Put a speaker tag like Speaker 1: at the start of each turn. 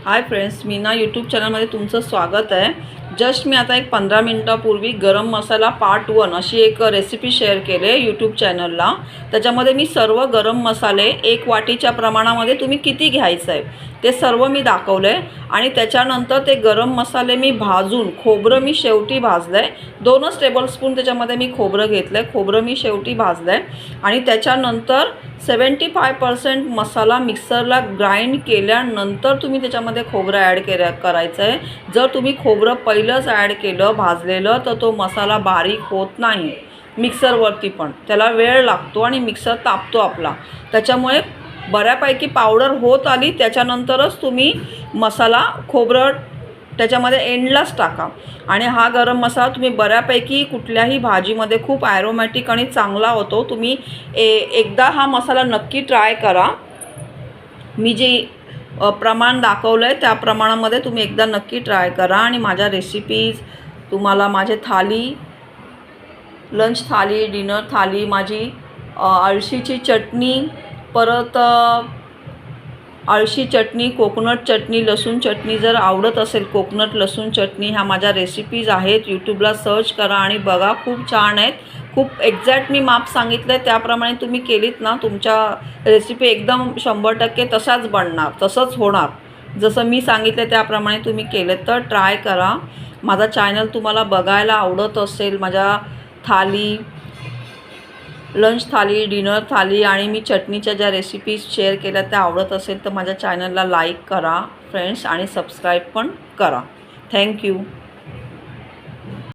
Speaker 1: Hi friends, Meena YouTube चॅनलमध्ये तुमचं स्वागत आहे। जस्ट मी आता एक 15 मिनिटापूर्वी गरम मसाला पार्ट 1 अशी एक रेसिपी शेअर केली आहे यूट्यूब चॅनलला। त्याच्यामध्ये मी सर्व गरम मसाले 1 वाटीच्या प्रमाणामध्ये तुम्ही किती घ्यायचं आहे ते सर्व मी दाखवलं आहे। आणि त्याच्यानंतर ते गरम मसाले मी भाजून खोबरं मी शेवटी भाजलं आहे, 2 टेबलस्पून त्याच्यामध्ये मी खोबरं घेतलं आहे, खोबरं मी शेवटी भाजलं आहे। आणि त्याच्यानंतर 75% मसाला मिक्सरला ग्राइंड केल्यानंतर तुम्ही त्याच्यामध्ये खोबरं ॲड करायचं आहे। जर तुम्ही खोबरं पहिलंच ॲड केलं भाजलेलं तर तो मसाला बारीक होत नाही मिक्सरवरती, पण त्याला वेळ लागतो आणि मिक्सर तापतो आपला। त्याच्यामुळे बऱ्यापैकी पावडर होत आली त्याच्यानंतरच तुम्ही मसाला खोबरं त्याच्यामध्ये एंडलाच टाका। आणि हा गरम मसाला तुम्ही बऱ्यापैकी कुठल्याही भाजीमध्ये खूप ॲरोमॅटिक आणि चांगला होतो। तुम्ही एकदा हा मसाला नक्की ट्राय करा। मी जे प्रमाण दाखवलं आहे त्या प्रमाणामध्ये तुम्ही एकदा नक्की ट्राय करा। आणि माझ्या रेसिपीज तुम्हाला माझे थाली, लंच थाली, डिनर थाली, माझी अळशीची चटणी, परत अळशी चटणी, कोकोनट चटणी, लसूण चटणी जर आवडत असेल, कोकोनट लसूण चटणी ह्या माझ्या रेसिपीज आहेत। यूट्यूबला सर्च करा आणि बघा, खूप छान आहेत। खूप एक्झॅक्ट मी माप सांगितलं आहे त्याप्रमाणे तुम्ही केलीत ना, तुमच्या रेसिपी एकदम 100% तशाच बनणार, तसंच होणार। जसं मी सांगितलं त्याप्रमाणे तुम्ही केलं तर ट्राय करा। माझा चॅनल तुम्हाला बघायला आवडत असेल, माझ्या थाली, लंच थाली, डिनर थाली आणि मी चटणीच्या ज्या रेसिपीज शेअर केल्या त्या आवडत असेल तर माझ्या चॅनलला लाईक करा फ्रेंड्स आणि सबस्क्राईब पण करा। थँक्यू।